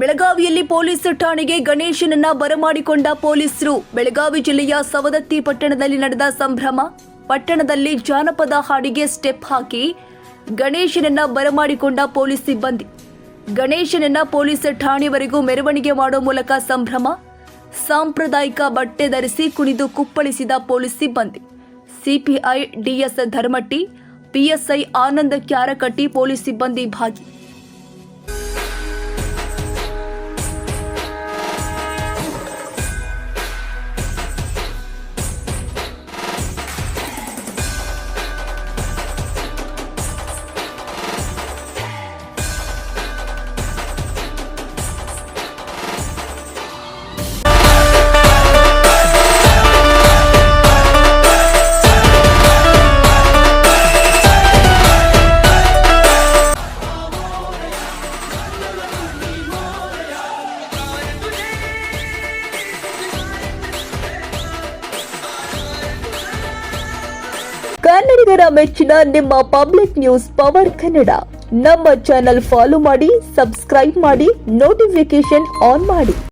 ಬೆಳಗಾವಿಯಲ್ಲಿ ಪೊಲೀಸ್ ಠಾಣೆಗೆ ಗಣೇಶನನ್ನ ಬರಮಾಡಿಕೊಂಡ ಪೊಲೀಸರು. ಬೆಳಗಾವಿ ಜಿಲ್ಲೆಯ ಸವದತ್ತಿ ಪಟ್ಟಣದಲ್ಲಿ ನಡೆದ ಸಂಭ್ರಮ. ಪಟ್ಟಣದಲ್ಲಿ ಜಾನಪದ ಹಾಡಿಗೆ ಸ್ಟೆಪ್ ಹಾಕಿ ಗಣೇಶನನ್ನ ಬರಮಾಡಿಕೊಂಡ ಪೊಲೀಸ್ ಸಿಬ್ಬಂದಿ. ಗಣೇಶನನ್ನ ಪೊಲೀಸ್ ಠಾಣೆವರೆಗೂ ಮೆರವಣಿಗೆ ಮಾಡೋ ಮೂಲಕ ಸಂಭ್ರಮ. ಸಾಂಪ್ರದಾಯಿಕ ಬಟ್ಟೆ ಧರಿಸಿ ಕುಣಿದು ಕುಪ್ಪಳಿಸಿದ ಪೊಲೀಸ್ ಸಿಬ್ಬಂದಿ. CPI DS Dharmatti, PSI Anand Kyarakatti police ಸಿಬ್ಬಂದಿ ಭಾಗಿ. ಕನ್ನಡಿಗರ ಮೆಚ್ಚಿನ ನಿಮ್ಮ ಪಬ್ಲಿಕ್ ನ್ಯೂಸ್ ಪವರ್ ಕನ್ನಡ. ನಮ್ಮ ಚಾನೆಲ್ ಫಾಲೋ ಮಾಡಿ, ಸಬ್ಸ್ಕ್ರೈಬ್ ಮಾಡಿ, ನೋಟಿಫಿಕೇಶನ್ ಆನ್ ಮಾಡಿ.